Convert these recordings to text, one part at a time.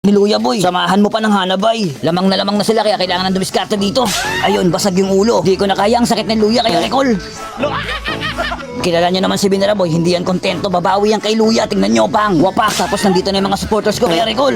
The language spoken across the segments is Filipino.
ni Luya boy. Samahan mo pa ng Hanabay. Lamang na sila kaya kailangan ng dumiskarte dito. Ayun, basag yung ulo. Di ko na kaya ang sakit ng Luya kaya recall. Kilala niyo naman si Binera boy, hindi yan kontento. Babawi yan kay Luya. Tingnan niyo pang. Wapak, tapos nandito na yung mga supporters ko kaya recall.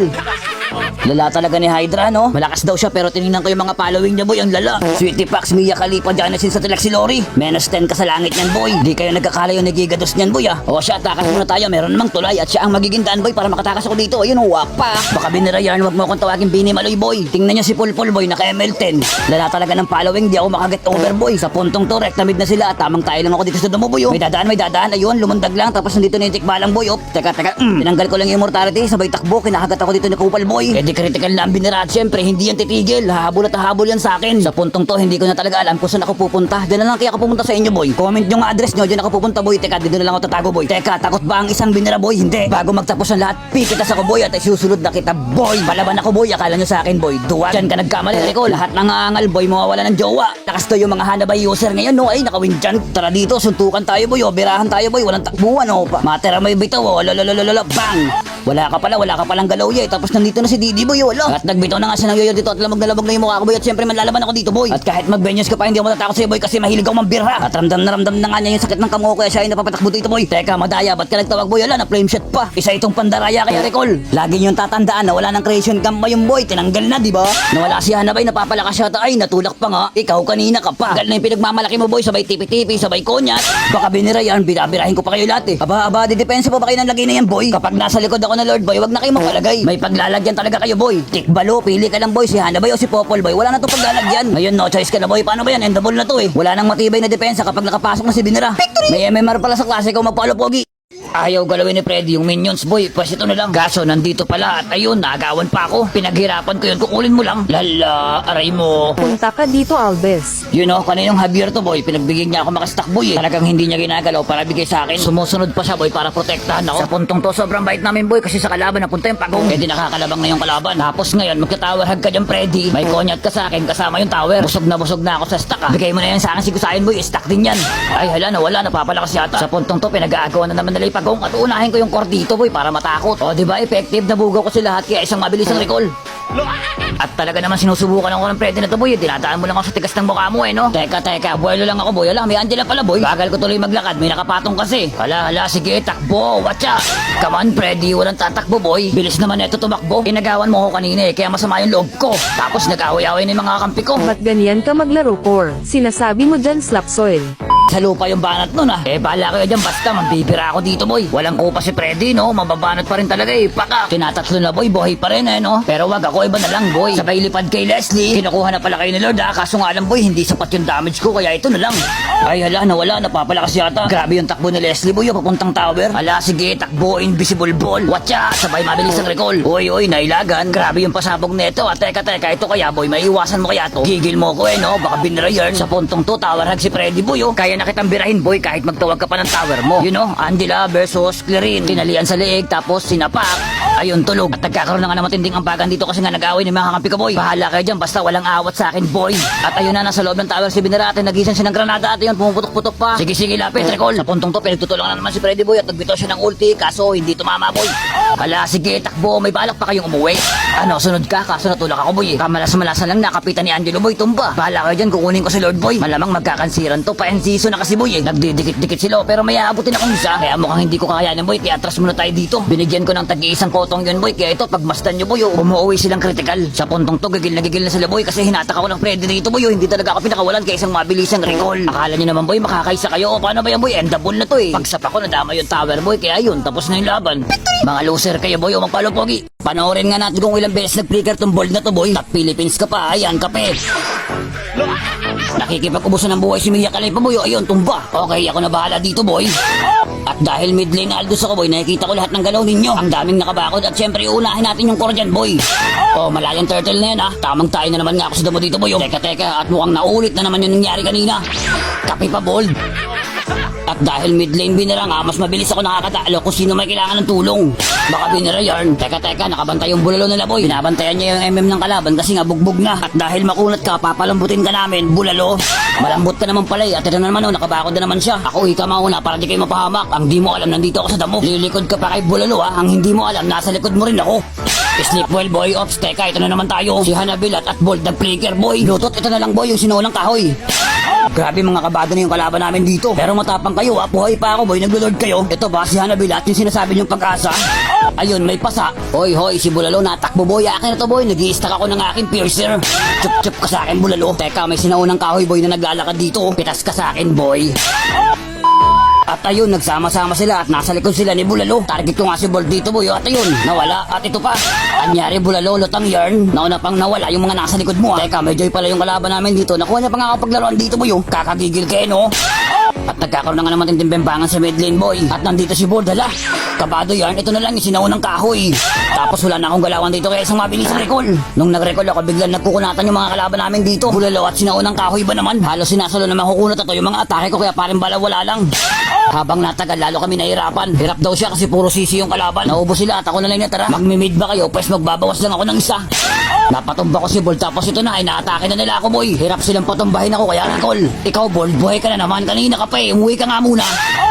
Lala talaga ni Hydra, no? Malakas daw siya pero tinignan ko yung mga following niya boy, ang lala. Sweetie Pax, Mia Khalifa, Janice sa Telex si Lori. Menos 10 ka sa langit niyan boy. Di kayo nagkakala yung nagigados niyan boy ah. O siya, takas muna tayo, meron namang tulay at siya ang magiging daan boy para makatakas ako dito. Ayun, wapak. Baka Binera yarn, wag mo akong tawagin Bini Maloy boy. Tingnan niyo si Pulpul boy, naka ML10. Lala talaga ng following, di ako makaget over boy. Sa puntong to, rektamid na sila at tamang tayo lang ako dito sa damo boy. Oh. May dadaan, ayun, lumundag lang tapos nandito na yung tikbalang boy. Oh. Teka, tinanggal ko lang yung immortality, sabay takbo, kinakagat ako dito ni Kupal boy. Eh di critical na ang Binera at syempre hindi yan titigil. Hahabol at hahabol yan sa akin. Sa puntong to, hindi ko na talaga alam kung saan ako pupunta. Diyan na lang kaya ako pupunta sa inyo boy. Comment yung address nyo, diyan ako pupunta boy. Teka, dito na lang ako tatago boy. Teka, takot ba ang isang Binera boy? Hindi. Bago magtapos ang lahat, pipitas ako boy at susunod na kita boy. Palaban ako boy, akala nyo sa akin boy. Duwag. Diyan ka nagkamali, Rico. Lahat ng aangal boy, mawawala ng jowa. Takas to yung mga Hanabay user ngayon, no? Ay, nakawin dyan. Tara dito, suntukan tayo boy. O, birahan tayo boy. Walang takbuhan, o. Matera may bitaw, o. Lalalala, bang. Wala ka palang galaw ya. Tapos nandito na si Didi boy, wala. At nagbitaw na nga siya ng yoyo dito at lamag na yung mukha ko boy. At syempre manlalaban ako dito boy. At kahit mag-venues ka pa, hindi ako matatakot sa'yo boy kasi mahilig ako mambirha. At ramdam na nga niya yung sakit ng kamo ko kaya siya ay napapatakbo dito boy. Teka, madaya, ba't ka nagtawag boy? Wala, na flame shot pa. Isa itong pandaraya kaya recall. Lagi niyong tatandaan na wala ng creation camp yung boy. Tinanggal na, di ba? Nawala si Hanabay, napapalakas siya ay natulak pa nga. Ikaw kanina ka pa. Tagal na yung pinagmamalaki mo boy, sabay tipi-tipi, sabay konyat. Baka Binera yan, binabirahin ko pa kayo lahat eh. Aba, didepensa pa ba kayo ng lagay na yan boy? Kapag nasa likod ako ng Lord boy, wag na kayo magpalagay. May paglalagyan talaga kayo boy. Tikbalo, pili ka lang boy, si Hanabay o si Popol boy. Wala na to paglalagyan. Ngayon no choice ka na boy. Paano ba yan? Endable na to eh. Wala nang matibay na depensa kapag nakapasok na si Binera. May MMR pala sa klase ko, magpalo pogi. Ayaw galawin ni Freddy yung minions boy. Pwes ito na lang. Gaso nandito pala at ayun, naagawan pa ako. Pinaghirapan ko yun, kukulin mo lang. Lala, aray mo. Punta ka dito, Albes. You know, kaninong Javier to boy, pinagbigyan niya ako makastock boy eh. Talagang hindi niya ginagalaw para bigay sa akin. Sumusunod pa siya boy para protektahan ako. Sa puntong to, sobrang bait namin boy kasi sa kalaban napunta yung pagong. Eh di nakakalabang na yung kalaban. Tapos ngayon, magka-tower hug ka dyan Freddy. May konyat ka sa akin kasama yung tower. Busog na ako sa stock ah. Bigay mo na yan sa akin sigusahin boy, stock din yan. Ay hala, nawala, napapalakas yata. Sa puntong to, pinag-aagawan na naman nila yung pagong at unahin ko yung core dito boy para matakot. O diba effective, nabugaw ko sila lahat kaya isang mabilis ang recall. At talaga naman sinusubukan ako ng Freddy na to boy. Dinadaan mo lang ako sa tigas ng mukha mo eh no. Teka, buwelo lang ako boy. Wala, may Angela pala boy. Bagal ko tuloy maglakad, may nakapatong kasi. Hala, sige, takbo, watcha. Come on Freddy, walang tatakbo boy. Bilis naman eto tumakbo. Inagawan mo ako kanina eh, kaya masama yung loob ko. Tapos nag-away-away na yung mga kampi ko. Ba't ganyan ka maglaro, Core? Sinasabi mo dyan, slap soil. Sa lupa yung banat nun ah. Eh bahala kayo dyan, basta mambibira ako dito boy. Walang kupa si Freddy no, mababanat pa rin talaga eh. Paka, tinatatlo na boy, buhay pa rin eh no. Pero wag ako, iba na lang boy. Sabay lipad kay Leslie, kinukuha na pala kayo ni Lord ah. Kaso nga lang boy, hindi sapat yung damage ko kaya ito na lang. Ay hala, nawala, napapalakas yata. Grabe yung takbo ni Leslie boy, papuntang tower. Hala, sige, takbo, invisible ball. Watcha, sabay mabilis ang recall. Oy, nailagan. Grabe yung pasabog nito. At teka, ito kaya boy, maiiwasan mo kaya to. Gigil mo ko eh no, baka Binera yarn. Sa puntong to, tower hug si Freddy boy oh. Kaya na kitang birahin boy kahit magtawag ka pa ng tower mo. You know, Andila versus Clarin. Tinalian sa leeg tapos sinapak. Ayun, tulog. At nagkakaroon na nga ng matinding ambagan dito kasi nga nag-away ng mga kampi ko boy. Bahala kayo dyan basta walang awat sa akin boy. At ayun na, nasa loob ng tower si Binera at nagisan siya ng granada at yun, pumuputok-putok pa. Sige, lapit, recall. Sa puntong to, pinagtutulungan na naman si Freddy boy at nagbitaw siya ng ulti kaso hindi tumama boy. Hala, sige, takbo. May balak pa kayong umuwi. Ano, sunod ka kaso natulak ako boy. Kamalas-malasan lang nakapitan ni Angelo boy, tumba. Bahala kayo dyan, kukunin ko si Lord boy. Malamang magkakansiran to, pa-end season na kasi boy eh. Nagdidikit-dikit sila pero may aabutin akong isa. Kaya mukhang hindi ko kakayanin boy, kaya atras muna tayo dito. Binigyan ko ng tag-iisang kotong yun boy, kaya ito pagmasdan nyo boy, umuwi silang critical. Sa puntong to, gigil na sila boy kasi hinatak ako ng Freddy dito boy, hindi talaga ako pinakawalan kaya isang mabilisang recall. Akala nyo naman boy, makakaisa kayo. O paano ba yan boy, endable na to eh. Pagsap ako, nadama yung tower boy, kaya yun, tapos na yung laban. Mga loser kayo boy, o magpalo pogi. Panoorin nga natin kung ilang beses nag-flicker tong bold na to boy. Top Philippines ka pa, ayan, kape. Nakikipag-ubusan ng buhay si Mia Khalifa boy, ayun, tumba. Okay, ako na bahala dito boy. At dahil mid lane Aldous ako boy, nakikita ko lahat ng galaw ninyo. Ang daming nakabakod at syempre uunahin natin yung core dyan boy. Oh, malayang turtle na yan ah. Tamang tayo na naman nga ako sa damo dito boy. Teka, at mukhang naulit na naman yung nangyari kanina. Kape pa bold. At dahil mid lane Binera nga, mas mabilis ako nakakatalo kung sino may kailangan ng tulong. Baka Binera yarn. Teka, nakabantay yung bulalo nila boy. Binabantayan niya yung MM ng kalaban kasi nga bugbog na. At dahil makunat ka, papalambutin ka namin, bulalo. Malambot ka naman pala eh. At ito na naman nakabakod na naman siya. Ako ika mauna para di kayo mapahamak. Ang di mo alam, nandito ako sa damo. Lilikod ka pa kay bulalo ah. Ang hindi mo alam, nasa likod mo rin ako. Sleep well, boy. Ops, teka, ito na naman tayo. Si Hanabilat at Bold nag-flicker, boy. Lutot, ito na lang, boy, yung sinulang kahoy. Grabe mga kabado na yung kalaban namin dito. Pero matapang kayo, buhay pa ako, boy. Naglo-lord kayo. Ito ba si Hanabilat, yung sinasabi niyong pag-asa? Ayun, may pasa. Hoy, hoy, si Bulalo natakbo, boy. Akin na to, boy. Nag-i-stack ako ng aking piercer. Chup-chup ka sa akin, Bulalo. Teka, may sinaunang kahoy, boy, na naglalakad dito. Pitas ka sa akin, boy. At ayun, nagsama-sama sila at nasa likod sila ni Bulalo. Target ko nga si Bold dito, boy. At ayun, nawala. At ito pa. Anyari, Bulalo, lutang yarn. Nauna pang nawala yung mga nasa likod mo. Teka, may joy pala yung kalaban namin dito. Nakuha niya pa nga ako paglaruan dito, boy. Kakagigil kayo, no? At nagkakaroon na nga naman tinding bembangan sa mid lane, boy. At nandito si Bold, hala. Kabado yarn, ito na lang yung sinaunang kahoy. Tapos wala na akong galawan dito kaya isang mabilis na recall. Nung nag-recall ako, biglang nagkukunatan yung mga kalaban namin dito. Bulalo at sinaunang kahoy ba naman? Halos sinasalo na makukunat ito yung mga atake ko kaya parin bala wala lang. Habang natagal, lalo kami nahirapan. Hirap daw siya kasi puro sisi yung kalaban. Naubos sila at ako na lang natara. Magmimid ba kayo? Pues magbabawas lang ako ng isa. Napatumba ko si Bold tapos ito na ay naatake na nila ako, boy. Hirap silang patumbahin ako kaya recall. Ikaw, Bold, buhay ka na naman. Kanina ka pa eh. Umuwi ka nga muna.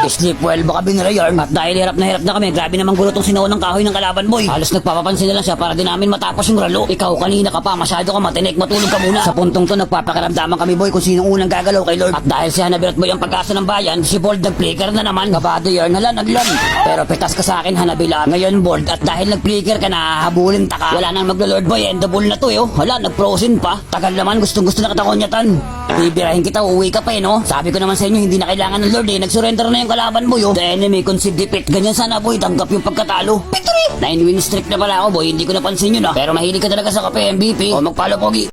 Sleep well, baka binira yarn. At dahil hirap na kami, grabe naman gulo tong sinuunang kahoy ng kalaban, boy. Halos nagpapapansin na lang siya para din namin matapos yung ralo. Ikaw, kanina ka pa. Masyado ka matinik. Matulog ka muna. Sa puntong to, nagpapakaramdaman kami, boy, kung sinong unang gagalaw kay Lord. At dahil si Hanabilat, boy, ang pag-asa ng bayan, si Bold nag-flicker na naman. Kabado yarn, hala, naglan. Pero pitas ka sa akin, Hanabilat. Ngayon, Bold, at dahil nag-flicker ka na, habulin ta ka. Wala nang maglo-Lord, boy. Endable na to, eh. Hala, nag-frozen pa. Tagal naman, gustong-gusto na katakonyatan. Bibirahin kita, uuwi ka pa, eh, no? Sabi ko naman sa inyo, hindi na kailangan ng Lord, eh. Nag-surrender na yung kalaban, boy, oh. The enemy concede defeat. Ganyan sana, boy. Tanggap yung pagkatalo. Victory! 9 win streak na pala ako, boy. Hindi ko napansin yun, ah. Pero mahilig ka talaga sa kape, MVP. O, magpalo, pogi.